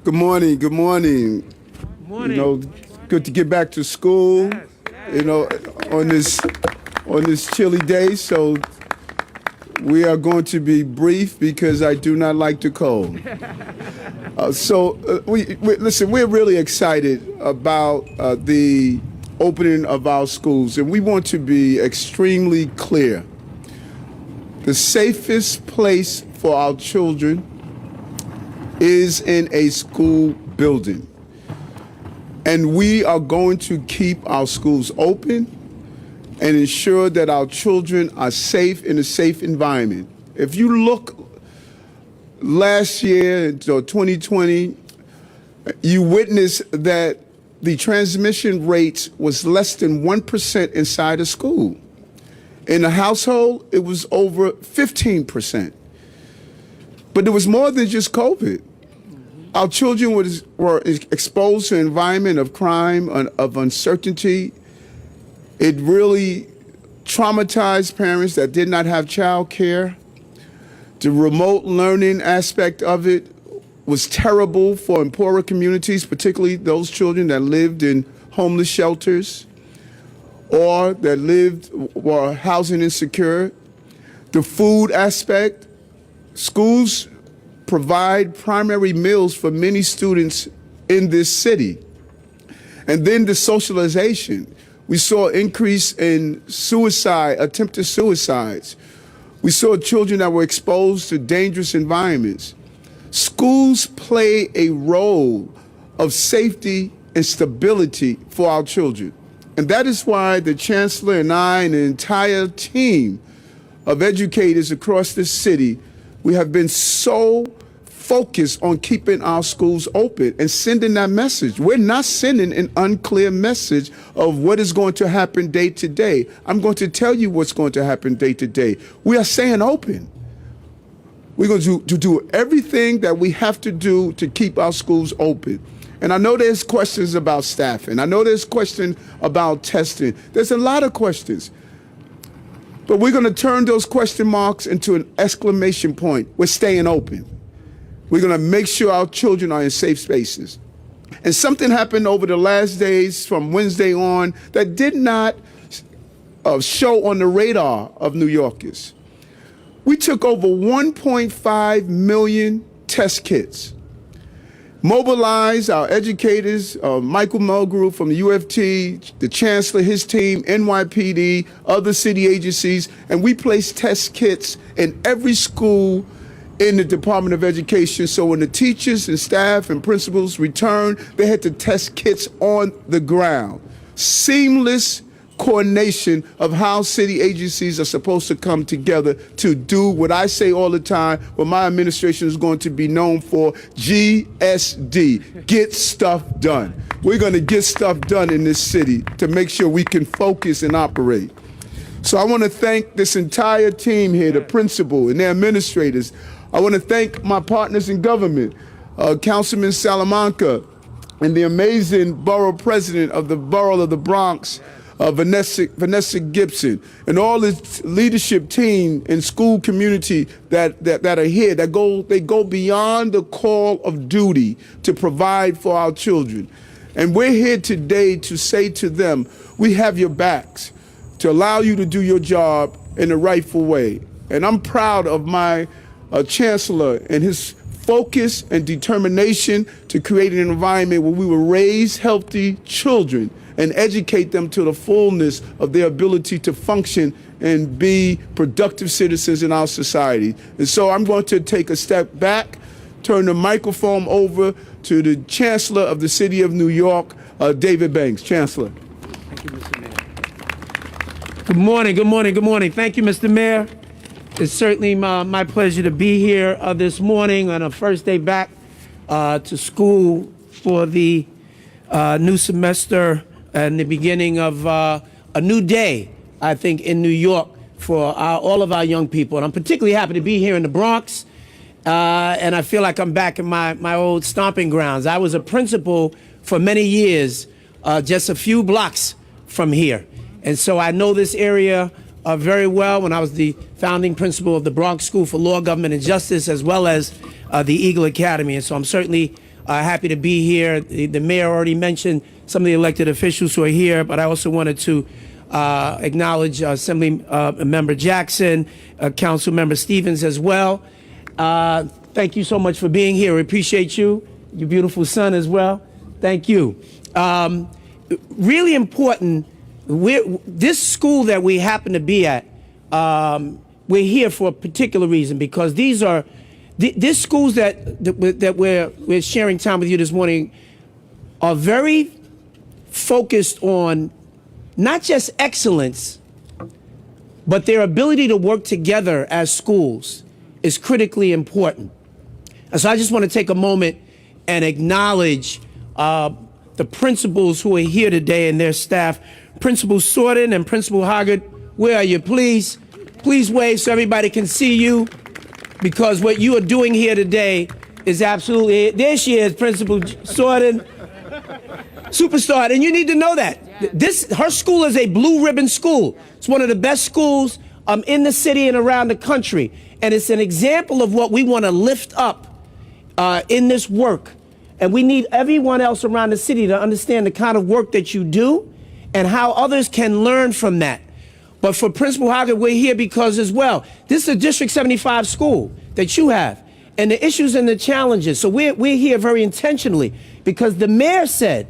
Good morning. Good morning. Morning. You know, good to get back to school. You know, on this chilly day. So we are going to be brief because I do not like the cold. Listen. We're really excited about the opening of our schools, and we want to be extremely clear. The safest place for our children is in a school building. And we are going to keep our schools open and ensure that our children are safe in a safe environment. If you look last year, 2020, you witnessed that the transmission rate was less than 1% inside a school. In a household, it was over 15%. But it was more than just COVID. Our children were exposed to an environment of crime, of uncertainty. It really traumatized parents that did not have child care. The remote learning aspect of it was terrible for poorer communities, particularly those children that lived in homeless shelters or that were housing insecure. The food aspect, schools provide primary meals for many students in this city. And then the socialization. We saw an increase in attempted suicides. We saw children that were exposed to dangerous environments. Schools play a role of safety and stability for our children. And that is why the Chancellor and I and the entire team of educators across this city, we have been so focused on keeping our schools open and sending that message. We're not sending an unclear message of what is going to happen day to day. I'm going to tell you what's going to happen day to day. We are staying open. We're going to do everything that we have to do to keep our schools open. And I know there's questions about staffing. I know there's questions about testing. There's a lot of questions. But we're going to turn those question marks into an exclamation point. We're staying open. We're going to make sure our children are in safe spaces. And something happened over the last days from Wednesday on that did not show on the radar of New Yorkers. We took over 1.5 million test kits, mobilized our educators, Michael Mulgrew from the UFT, the Chancellor, his team, NYPD, other city agencies, and we placed test kits in every school in the Department of Education. So when the teachers and staff and principals returned, they had to test kits on the ground. Seamless coordination of how city agencies are supposed to come together to do what I say all the time, what my administration is going to be known for, GSD, get stuff done. We're going to get stuff done in this city to make sure we can focus and operate. So I want to thank this entire team here, the principal and their administrators. I want to thank my partners in government, Councilman Salamanca and the amazing borough president of the borough of the Bronx, Vanessa Gibson, and all the leadership team and school community that are here, they go beyond the call of duty to provide for our children. And we're here today to say to them, we have your backs to allow you to do your job in the rightful way. And I'm proud of my Chancellor and his focus and determination to create an environment where we will raise healthy children and educate them to the fullness of their ability to function and be productive citizens in our society. And so I'm going to take a step back, turn the microphone over to the Chancellor of the City of New York, David Banks. Chancellor. Thank you, Mr. Mayor. Good morning, good morning, good morning. Thank you, Mr. Mayor. It's certainly my pleasure to be here this morning on a first day back to school for the new semester and the beginning of a new day, I think, in New York for all of our young people. And I'm particularly happy to be here in the Bronx, and I feel like I'm back in my old stomping grounds. I was a principal for many years, just a few blocks from here. And so I know this area very well when I was the founding principal of the Bronx School for Law, Government, and Justice, as well as the Eagle Academy. And so I'm certainly Happy to be here. The mayor already mentioned some of the elected officials who are here, but I also wanted to acknowledge Assembly Member Jackson, Council Member Stevens as well. Thank you so much for being here. We appreciate you. Your beautiful son as well. Thank you. Really important. This school that we happen to be at, we're here for a particular reason, because these schools that we're sharing time with you this morning are very focused on not just excellence, but their ability to work together as schools is critically important. And so I just want to take a moment and acknowledge the principals who are here today and their staff. Principal Sorton and Principal Hoggard, where are you? Please wave so everybody can see you, because what you are doing here today is absolutely, there she is, Principal Sorton, superstar, and you need to know that. Her school is a blue ribbon school. It's one of the best schools in the city and around the country, and it's an example of what we want to lift up in this work. And we need everyone else around the city to understand the kind of work that you do and how others can learn from that. But for Principal Hoggard, we're here because as well, this is a District 75 school that you have, and the issues and the challenges. So we're here very intentionally because the mayor said,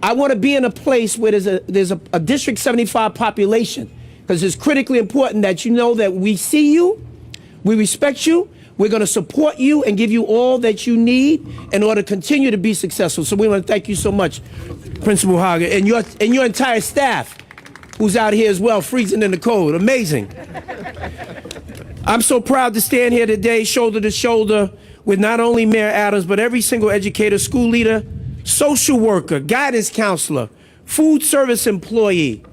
I want to be in a place where there's a District 75 population, because it's critically important that you know that we see you, we respect you, we're going to support you and give you all that you need in order to continue to be successful. So we want to thank you so much, Principal Hoggard, and your entire staff who's out here as well, freezing in the cold. Amazing. I'm so proud to stand here today, shoulder to shoulder, with not only Mayor Adams, but every single educator, school leader, social worker, guidance counselor, food service employee,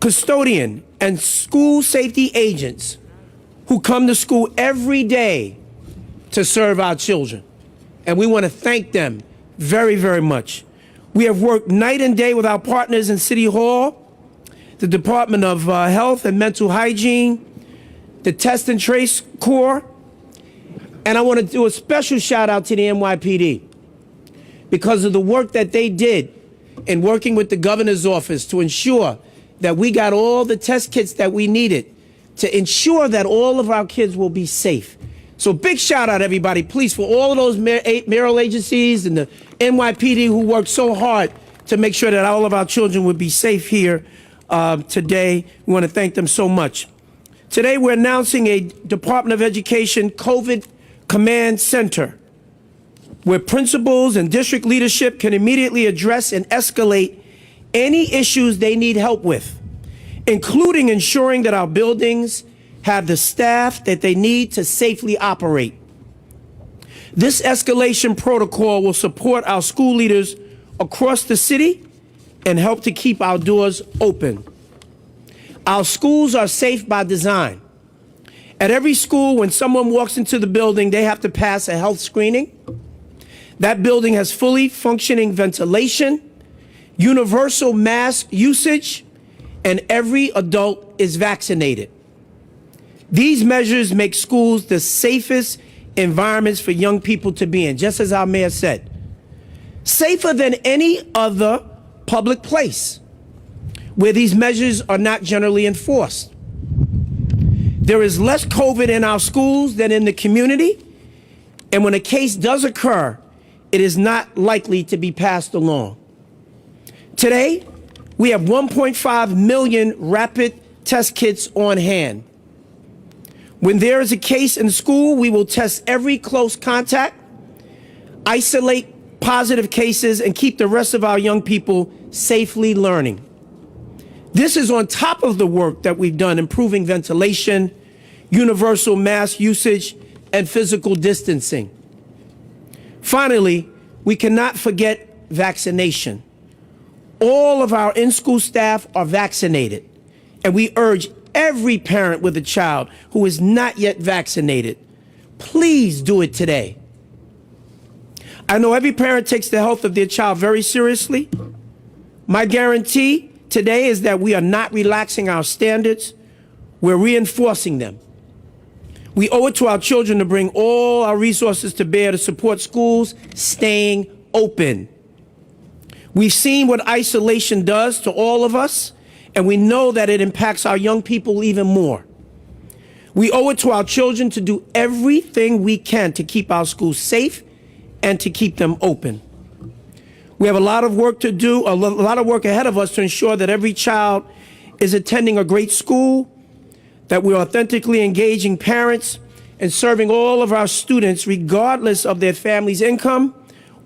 custodian, and school safety agents who come to school every day to serve our children. And we want to thank them very, very much. We have worked night and day with our partners in City Hall, the Department of Health and Mental Hygiene, the Test and Trace Corps, and I want to do a special shout out to the NYPD because of the work that they did in working with the governor's office to ensure that we got all the test kits that we needed to ensure that all of our kids will be safe. So big shout out, everybody, please, for all of those mayoral agencies and the NYPD who worked so hard to make sure that all of our children would be safe here today. We want to thank them so much. Today, we're announcing a Department of Education COVID Command Center, where principals and district leadership can immediately address and escalate any issues they need help with, including ensuring that our buildings have the staff that they need to safely operate. This escalation protocol will support our school leaders across the city and help to keep our doors open. Our schools are safe by design. At every school, when someone walks into the building, they have to pass a health screening. That building has fully functioning ventilation, universal mask usage, and every adult is vaccinated. These measures make schools the safest environments for young people to be in, just as our mayor said. Safer than any other public place where these measures are not generally enforced. There is less COVID in our schools than in the community, and when a case does occur, it is not likely to be passed along. Today, we have 1.5 million rapid test kits on hand. When there is a case in school, we will test every close contact, isolate positive cases, and keep the rest of our young people safely learning. This is on top of the work that we've done improving ventilation, universal mask usage, and physical distancing. Finally, we cannot forget vaccination. All of our in-school staff are vaccinated, and we urge every parent with a child who is not yet vaccinated, please do it today. I know every parent takes the health of their child very seriously. My guarantee today is that we are not relaxing our standards, we're reinforcing them. We owe it to our children to bring all our resources to bear to support schools staying open. We've seen what isolation does to all of us, and we know that it impacts our young people even more. We owe it to our children to do everything we can to keep our schools safe and to keep them open. We have a lot of work to do, a lot of work ahead of us to ensure that every child is attending a great school, that we're authentically engaging parents and serving all of our students regardless of their family's income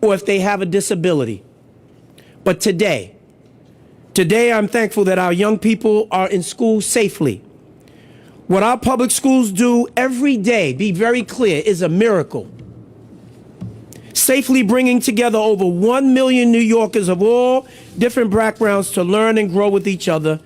or if they have a disability. But today I'm thankful that our young people are in school safely. What our public schools do every day, be very clear, is a miracle. Safely bringing together over 1 million New Yorkers of all different backgrounds to learn and grow with each other.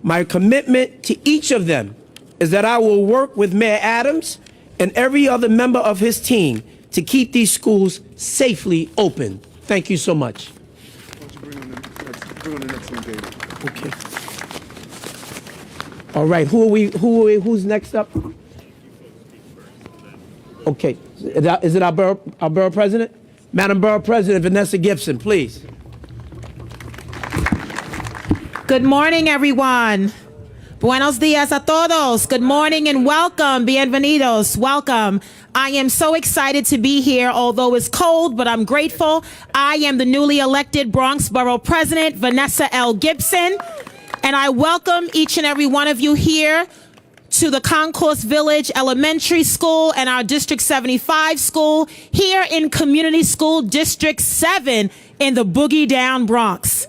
My commitment to each of them is that I will work with Mayor Adams and every other member of his team to keep these schools safely open. Thank you so much. Why don't you bring on the next one, David? Okay. All right, who's next up? Okay, is it our borough president? Madam Borough President Vanessa Gibson, please. Good morning, everyone. Buenos dias a todos. Good morning and welcome. Bienvenidos. Welcome. I am so excited to be here, although it's cold, but I'm grateful. I am the newly elected Bronx Borough President, Vanessa L. Gibson, and I welcome each and every one of you here to the Concourse Village Elementary School and our District 75 school here in Community School District 7 in the Boogie Down Bronx.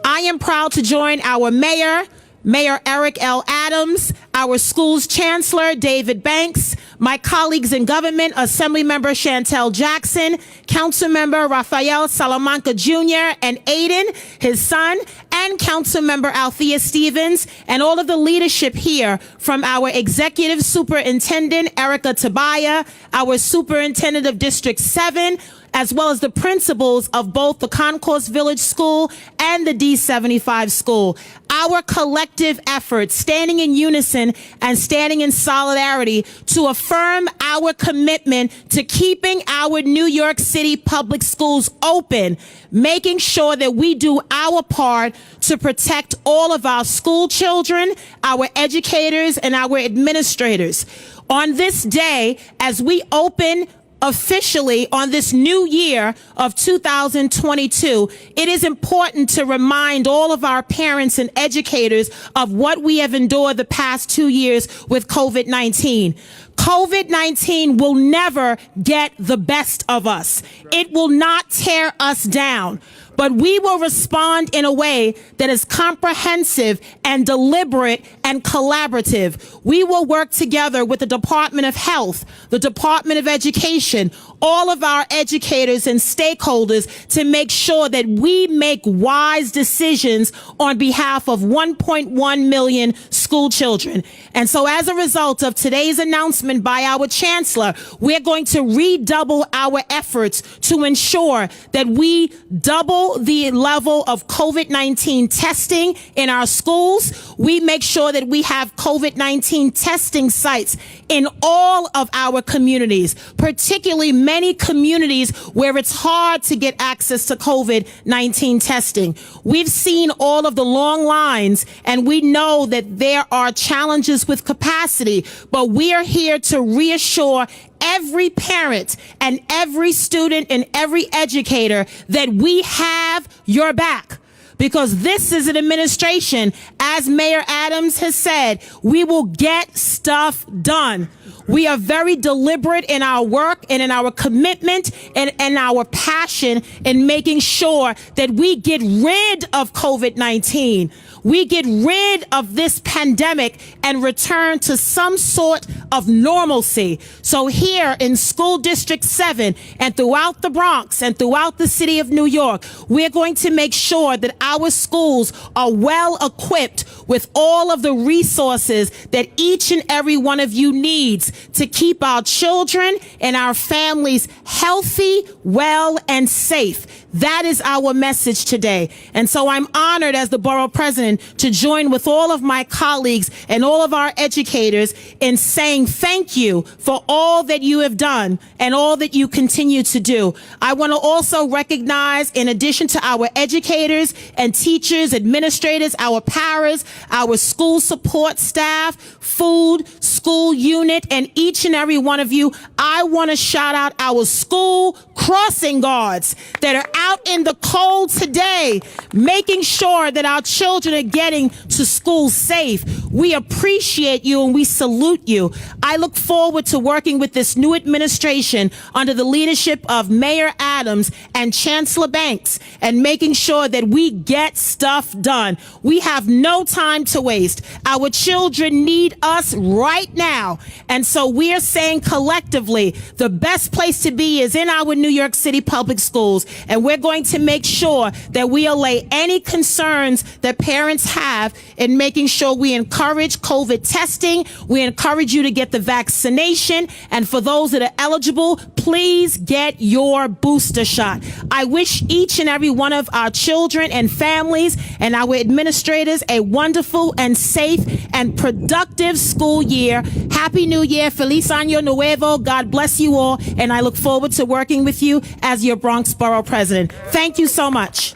I am proud to join our mayor, Mayor Eric L. Adams, our school's chancellor, David Banks, my colleagues in government, Assemblymember Chantel Jackson, Councilmember Rafael Salamanca Jr., and Aiden, his son, and Councilmember Althea Stevens, and all of the leadership here from our Executive Superintendent, Erica Tabaya, our Superintendent of District 7, as well as the principals of both the Concourse Village School and the D75 school. Our collective efforts, standing in unison and standing in solidarity to affirm our commitment to keeping our New York City public schools open, making sure that we do our part to protect all of our school children, our educators, and our administrators. On this day, as we open officially on this new year of 2022, it is important to remind all of our parents and educators of what we have endured the past 2 years with COVID-19. COVID-19 will never get the best of us. It will not tear us down, but we will respond in a way that is comprehensive and deliberate and collaborative. We will work together with the Department of Health, the Department of Education, all of our educators and stakeholders to make sure that we make wise decisions on behalf of 1.1 million school children. And so as a result of today's announcement by our Chancellor, we're going to redouble our efforts to ensure that we double the level of COVID-19 testing in our schools. We make sure that we have COVID-19 testing sites in all of our communities, particularly many communities where it's hard to get access to COVID-19 testing. We've seen all of the long lines, and we know that there are challenges with capacity, but we are here to reassure every parent and every student and every educator that we have your back. Because this is an administration, as Mayor Adams has said, we will get stuff done. We are very deliberate in our work and in our commitment and our passion in making sure that we get rid of COVID-19. We get rid of this pandemic and return to some sort of normalcy. So here in School District 7 and throughout the Bronx and throughout the city of New York, we're going to make sure that our schools are well equipped with all of the resources that each and every one of you needs to keep our children and our families healthy, well, and safe. That is our message today. And so I'm honored as the borough president to join with all of my colleagues and all of our educators in saying thank you for all that you have done and all that you continue to do. I want to also recognize, in addition to our educators and teachers, administrators, our paras, our school support staff, food, school unit, and each and every one of you, I want to shout out our school crossing guards that are out in the cold today, making sure that our children are getting to school safe. We appreciate you and we salute you. I look forward to working with this new administration under the leadership of Mayor Adams and Chancellor Banks and making sure that we get stuff done. We have no time to waste. Our children need us right now. And so we are saying collectively, the best place to be is in our New York City public schools. And we're going to make sure that we allay any concerns that parents have in making sure we encourage COVID testing. We encourage you to get the vaccination. And for those that are eligible, please get your booster shot. I wish each and every one of our children and families and our administrators a wonderful and safe and productive school year. Happy New Year. Feliz Año Nuevo. God bless you all. And I look forward to working with you as your Bronx Borough President. Thank you so much.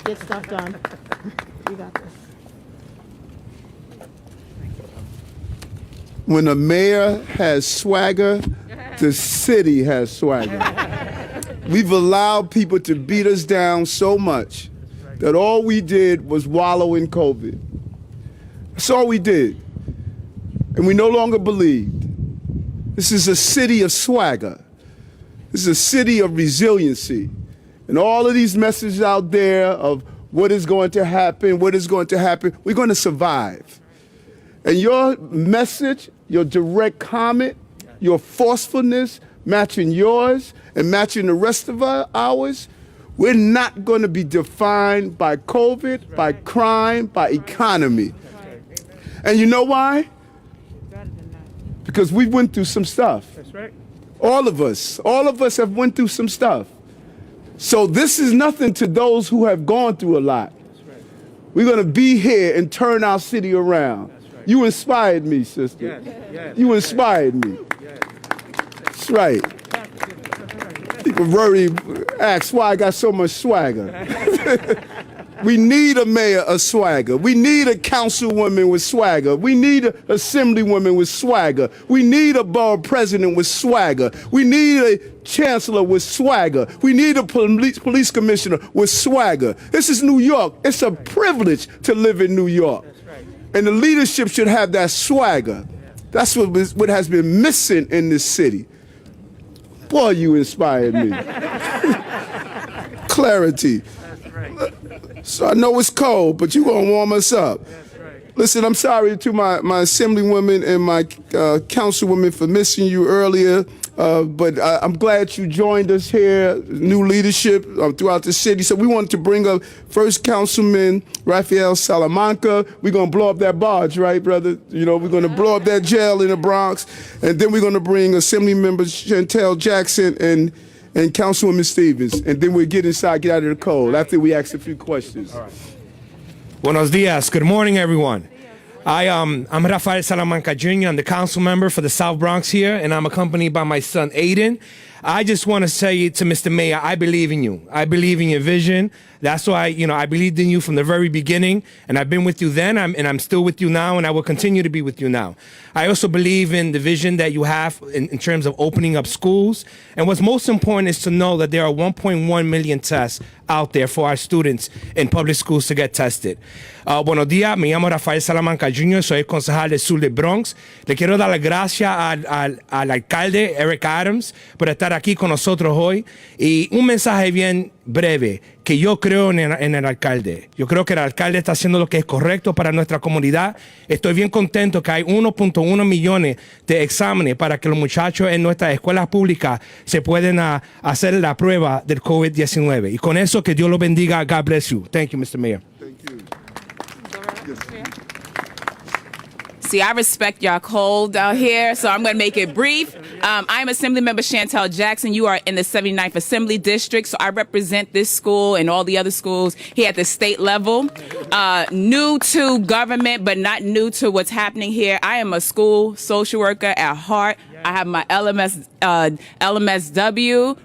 Get stuff done. You got this. When a mayor has swagger, the city has swagger. We've allowed people to beat us down so much that all we did was wallow in COVID. That's all we did. And we no longer believed. This is a city of swagger. This is a city of resiliency. And all of these messages out there of what is going to happen, we're going to survive. And your message, your direct comment, your forcefulness, matching yours and matching the rest of ours, we're not going to be defined by COVID, by crime, by economy. And you know why? Because we went through some stuff. That's right. All of us have went through some stuff. So this is nothing to those who have gone through a lot. Right. We're going to be here and turn our city around. Right. You inspired me, sister. Yes. You inspired me. Yes. That's right. People worry, ask why I got so much swagger. We need a mayor of swagger. We need a councilwoman with swagger. We need an assemblywoman with swagger. We need a borough president with swagger. We need a chancellor with swagger. We need a police commissioner with swagger. This is New York. It's a privilege to live in New York. And the leadership should have that swagger. That's what has been missing in this city. Boy, you inspired me. Clarity. So I know it's cold, but you're going to warm us up. Listen, I'm sorry to my assemblywomen and my councilwomen for missing you earlier, but I'm glad you joined us here, new leadership throughout the city. So we wanted to bring up First Councilman Rafael Salamanca. We're going to blow up that barge, right, brother? You know, we're going to blow up that jail in the Bronx. And then we're going to bring Assembly members Chantel Jackson and Councilwoman Stevens, and then we'll get inside, get out of the cold after we ask a few questions. All right. Buenos dias. Good morning, everyone. I'm Rafael Salamanca Jr. I'm the council member for the South Bronx here, and I'm accompanied by my son, Aiden. I just want to say to Mr. Mayor, I believe in you. I believe in your vision. That's why, I believed in you from the very beginning, and I've been with you then, and I'm still with you now, and I will continue to be with you now. I also believe in the vision that you have in terms of opening up schools, and what's most important is to know that there are 1.1 million tests out there for our students in public schools to get tested. Buenos días, me llamo Rafael Salamanca Jr., soy el concejal del sur de Bronx. Le quiero dar las gracias al alcalde Eric Adams por estar aquí con nosotros hoy, y un mensaje bien breve, que yo creo en el alcalde. Yo creo que el alcalde está haciendo lo que es correcto para nuestra comunidad. Estoy bien contento que hay 1.1 millones de exámenes para que los muchachos en nuestras escuelas públicas se pueden hacer la prueba del COVID-19. Y con eso, que Dios los bendiga. God bless you. Thank you, Mr. Mayor. Thank you. See, I respect y'all cold out here, so I'm going to make it brief. I'm Assemblymember Chantel Jackson. You are in the 79th Assembly District, so I represent this school and all the other schools here at the state level. New to government, but not new to what's happening here. I am a school social worker at heart. I have my LMSW,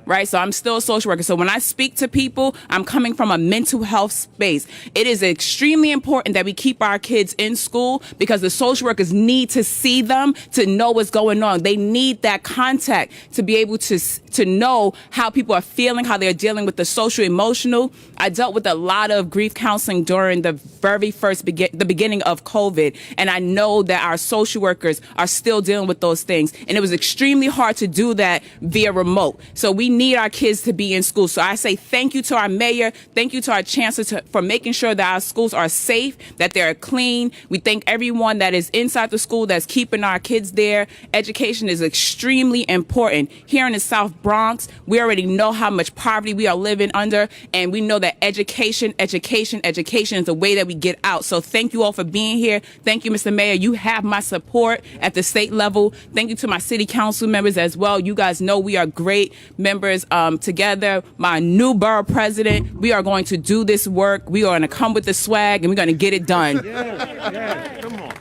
right? So I'm still a social worker. So when I speak to people, I'm coming from a mental health space. It is extremely important that we keep our kids in school because the social workers need to see them to know what's going on. They need that contact to be able to know how people are feeling, how they're dealing with the social, emotional. I dealt with a lot of grief counseling during the very first the beginning of COVID, and I know that our social workers are still dealing with those things. And it was extremely hard to do that via remote. So we need our kids to be in school. So I say thank you to our mayor, thank you to our chancellor for making sure that our schools are safe, that they're clean. We thank everyone that is inside the school that's keeping our kids there. Education is extremely important. Here in the South Bronx, we already know how much poverty we are living under, and we know that education is the way that we get out. So thank you all for being here. Thank you, Mr. Mayor. You have my support at the state level. Thank you to my city council members as well. You guys know we are great members together. My new borough president, we are going to do this work. We are going to come with the swag, and we're going to get it done. Yeah, come on.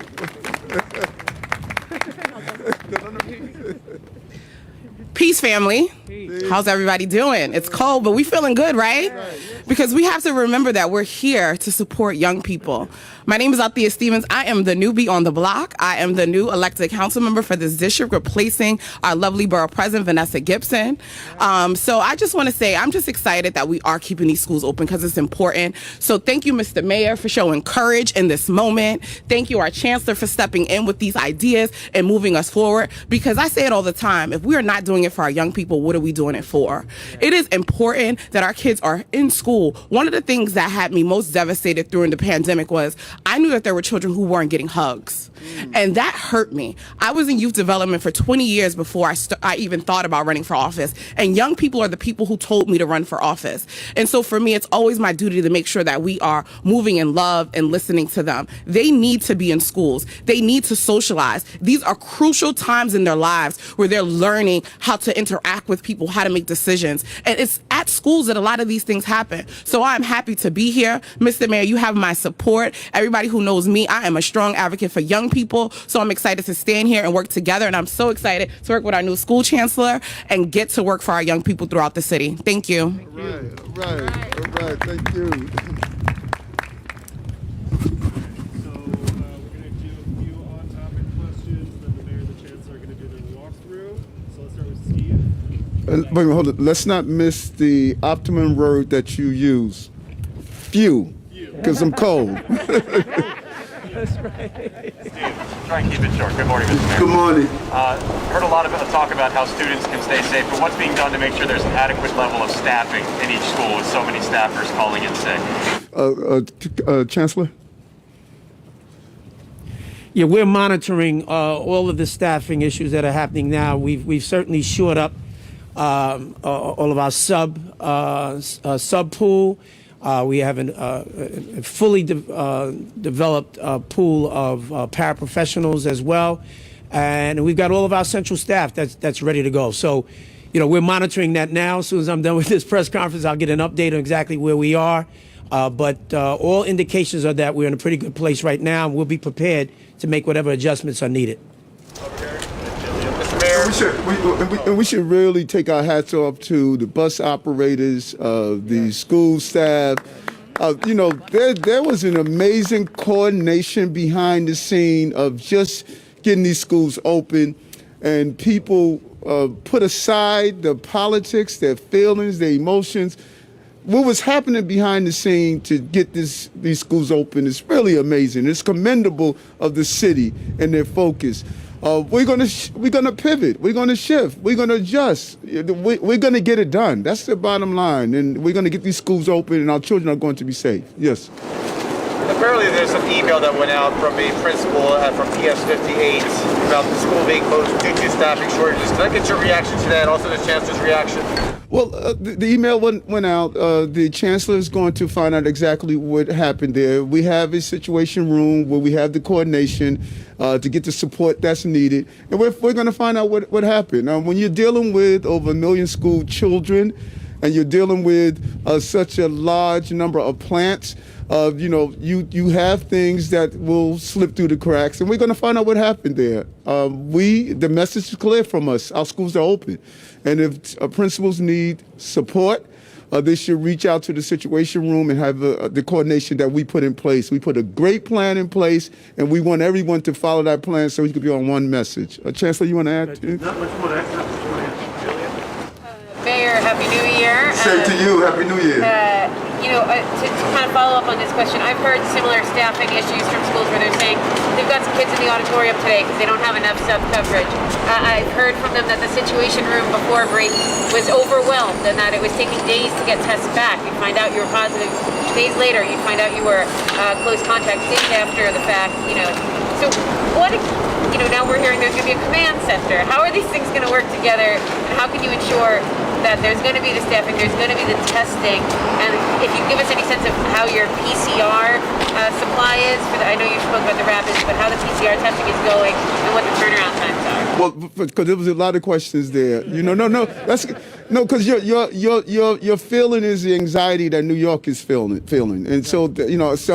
Peace, family. How's everybody doing? It's cold, but we feeling good, right? Because we have to remember that we're here to support young people. My name is Althea Stevens. I am the newbie on the block. I am the new elected council member for this district, replacing our lovely borough president, Vanessa Gibson. So I just want to say I'm just excited that we are keeping these schools open because it's important. So thank you, Mr. Mayor, for showing courage in this moment. Thank you, our chancellor, for stepping in with these ideas and moving us forward. Because I say it all the time, if we are not doing it for our young people, what are we doing it for? It is important that our kids are in school. One of the things that had me most devastated during the pandemic was I knew that there were children who weren't getting hugs. And that hurt me. I was in youth development for 20 years before I even thought about running for office. And young people are the people who told me to run for office. And so for me, it's always my duty to make sure that we are moving in love and listening to them. They need to be in schools. They need to socialize. These are crucial times in their lives where they're learning how to interact with people, how to make decisions. And it's at schools that a lot of these things happen. So I'm happy to be here. Mr. Mayor, you have my support. Everybody who knows me, I am a strong advocate for young people. So I'm excited to stand here and work together. And I'm so excited to work with our new school chancellor and get to work for our young people throughout the city. Thank you. All right. Thank you. So we're going to do a few on-topic questions, then the mayor and the chancellor are going to do their walkthrough. So let's start with Steve. Wait, hold it. Let's not miss the optimum word that you use. Few. Because I'm cold. Try and keep it short. Good morning, Mr. Mayor. Good morning. Heard a lot of talk about how students can stay safe, but what's being done to make sure there's an adequate level of staffing in each school with so many staffers calling in sick? Chancellor? Yeah, we're monitoring all of the staffing issues that are happening now. We've certainly shored up all of our sub pool. We have a fully developed pool of paraprofessionals as well, and we've got all of our central staff that's ready to go. So, we're monitoring that now. As soon as I'm done with this press conference, I'll get an update on exactly where we are. But all indications are that we're in a pretty good place right now, and we'll be prepared to make whatever adjustments are needed. We should really take our hats off to the bus operators, the school staff. There was an amazing coordination behind the scene of just getting these schools open, and people put aside the politics, their feelings, their emotions. What was happening behind the scene to get these schools open is really amazing. It's commendable of the city and their focus. We're gonna pivot. We're gonna shift. We're gonna adjust. We're gonna get it done. That's the bottom line. And we're gonna get these schools open, and our children are going to be safe. Yes. Apparently there's some email that went out from a principal from PS58 about the school being closed due to staffing shortages. Can I get your reaction to that? Also the Chancellor's reaction? Well, the email went out. The Chancellor is going to find out exactly what happened there. We have a situation room where we have the coordination to get the support that's needed. And we're going to find out what happened. Now, when you're dealing with over 1 million school children and you're dealing with such a large number of plants, you have things that will slip through the cracks, and we're going to find out what happened there. The message is clear from us. Our schools are open, and if principals need support, they should reach out to the situation room and have the coordination that we put in place. We put a great plan in place, and we want everyone to follow that plan so we can be on one message. Chancellor, you want to add? Not much more to add. Mayor, Happy New Year. Same to you. Happy New Year. To kind of follow up on this question, I've heard similar staffing issues from schools where they're saying they've got some kids in the auditorium today because they don't have enough sub coverage. I've heard from them that the situation room before break was overwhelmed and that it was taking days to get tests back. You'd find out you were positive days later. You'd find out you were close contact days after the fact. So what? Now we're hearing there's going to be a command center. How are these things going to work together, and how can you ensure that there's going to be the staffing, there's going to be the testing, and if you give us any sense of how your PCR supply is, I know you spoke about the rapids, but how the PCR testing is going and what the turnaround times are. Well, because there was a lot of questions there. Because your feeling is the anxiety that New York is feeling, and so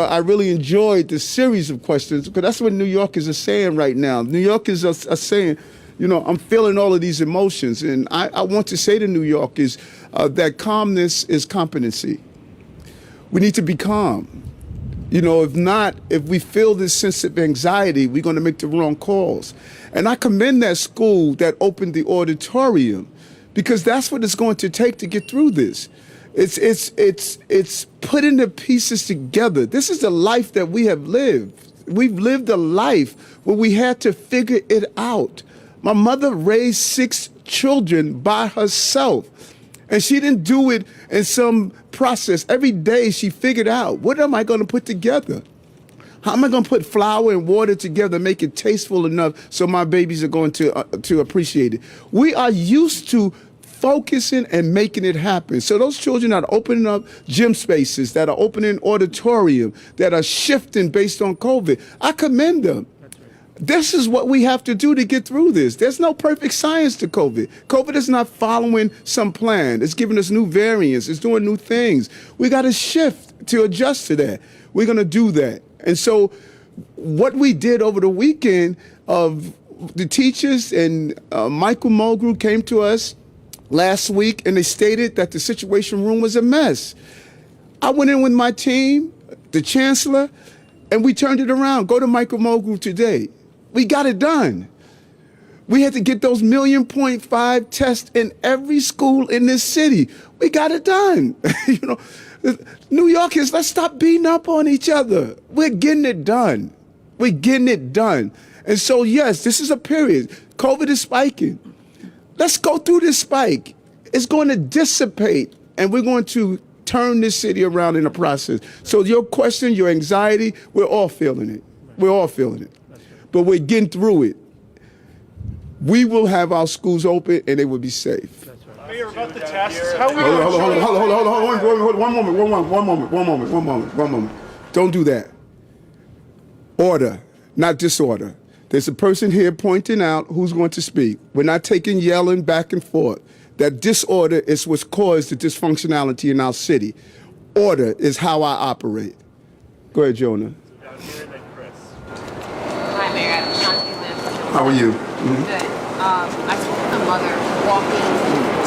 I really enjoyed the series of questions because that's what New Yorkers are saying right now. New Yorkers are saying, I'm feeling all of these emotions, and I want to say to New Yorkers that calmness is competency. We need to be calm. If we feel this sense of anxiety, we're going to make the wrong calls. And I commend that school that opened the auditorium because that's what it's going to take to get through this. It's putting the pieces together. This is the life that we have lived. We've lived a life where we had to figure it out. My mother raised 6 children by herself, and she didn't do it in some process. Every day she figured out, what am I going to put together? How am I going to put flour and water together and make it tasteful enough so my babies are going to appreciate it? We are used to focusing and making it happen. So those children that are opening up gym spaces, that are opening auditorium, that are shifting based on COVID, I commend them. This is what we have to do to get through this. There's no perfect science to COVID. COVID is not following some plan. It's giving us new variants. It's doing new things. We got to shift to adjust to that. We're going to do that. And so what we did over the weekend of the teachers and Michael Mulgrew came to us last week and they stated that the situation room was a mess. I went in with my team, the Chancellor, and we turned it around. Go to Michael Mulgrew today. We got it done. We had to get those 1.5 million tests in every school in this city. We got it done. New Yorkers, let's stop beating up on each other. We're getting it done. We're getting it done. And so, yes, this is a period. COVID is spiking. Let's go through this spike. It's going to dissipate, and we're going to turn this city around in the process. So your question, your anxiety, we're all feeling it. We're all feeling it. But we're getting through it. We will have our schools open, and they will be safe. Mayor, about the tests, how are we Hold on. One moment. Don't do that. Order, not disorder. There's a person here pointing out who's going to speak. We're not taking yelling back and forth. That disorder is what's caused the dysfunctionality in our city. Order is how I operate. Go ahead, Jonah. Hi, Mayor. I'm Chancellor. How are you? Good. I spoke with a mother walking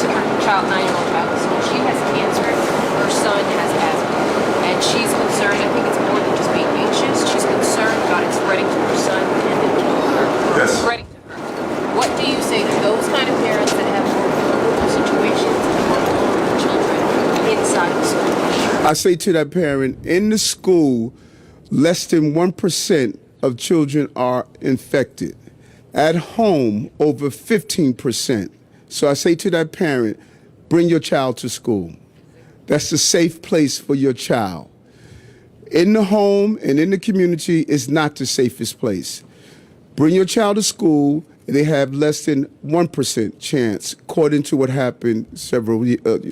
to her 9-year-old child to school. She has cancer. Her son has asthma. And she's concerned. I think it's more than just being anxious. She's concerned about it spreading to her son and then to her. Yes. Spreading to her. What do you say to those kind of parents that have vulnerable situations and vulnerable children inside the school? I say to that parent, in the school, less than 1% of children are infected. At home, over 15%. So I say to that parent, bring your child to school. That's a safe place for your child. in the home and in the community is not the safest place. Bring your child to school, and they have less than 1% chance, according to what happened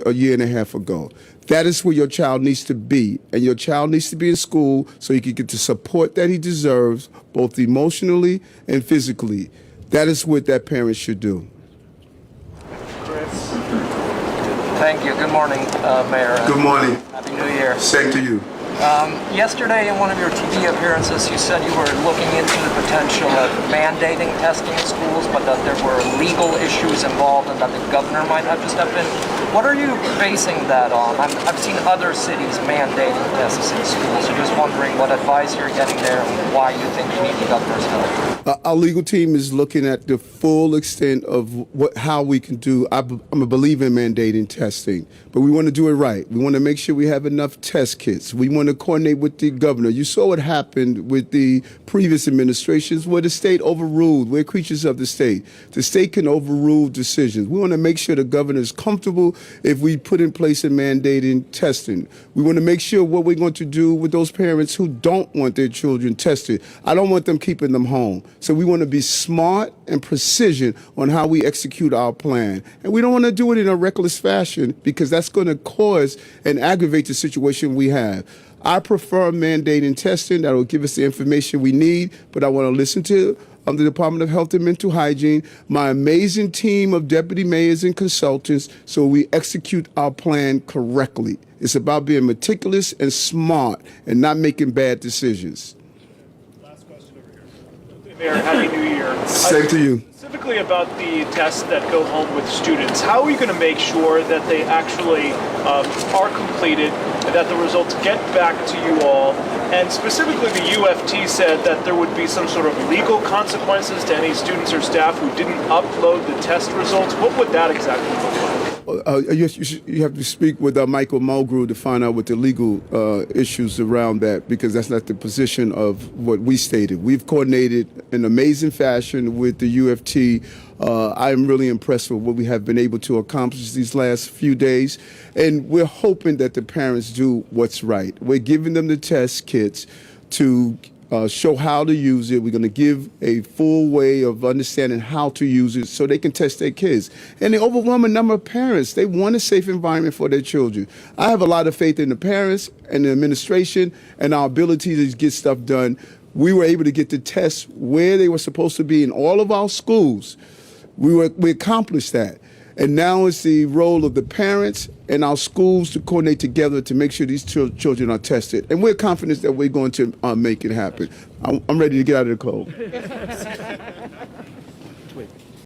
a year and a half ago. That is where your child needs to be, and your child needs to be in school so he can get the support that he deserves, both emotionally and physically. That is what that parent should do. Thank you. Good morning, Mayor. Good morning. Happy New Year. Same to you. Yesterday in one of your TV appearances, you said you were looking into the potential of mandating testing in schools, but that there were legal issues involved and that the governor might have to step in. What are you basing that on? I've seen other cities mandating tests in schools, so just wondering what advice you're getting there and why you think you need the governor's help. Our legal team is looking at the full extent of how we can do. I'm a believer in mandating testing, but we want to do it right. We want to make sure we have enough test kits. We want to coordinate with the governor. You saw what happened with the previous administrations where the state overruled. We're creatures of the state. The state can overrule decisions. We want to make sure the governor is comfortable if we put in place a mandating testing. We want to make sure what we're going to do with those parents who don't want their children tested. I don't want them keeping them home. So we want to be smart and precision on how we execute our plan. And we don't want to do it in a reckless fashion because that's going to cause and aggravate the situation we have. I prefer mandating testing that will give us the information we need, but I want to listen to the Department of Health and Mental Hygiene, my amazing team of deputy mayors and consultants, so we execute our plan correctly. It's about being meticulous and smart and not making bad decisions. Last question over here. Mayor, Happy New Year. Same to you. Specifically about the tests that go home with students, how are you going to make sure that they actually are completed and that the results get back to you all? And specifically, the UFT said that there would be some sort of legal consequences to any students or staff who didn't upload the test results. What would that exactly look like? You have to speak with Michael Mulgrew to find out what the legal issues around that, because that's not the position of what we stated. We've coordinated in amazing fashion with the UFT. I'm really impressed with what we have been able to accomplish these last few days, and we're hoping that the parents do what's right. We're giving them the test kits to show how to use it. We're going to give a full way of understanding how to use it so they can test their kids. And the overwhelming number of parents, they want a safe environment for their children. I have a lot of faith in the parents and the administration and our ability to get stuff done. We were able to get the tests where they were supposed to be in all of our schools. We accomplished that. And now it's the role of the parents and our schools to coordinate together to make sure these children are tested. And we're confident that we're going to make it happen. I'm ready to get out of the cold.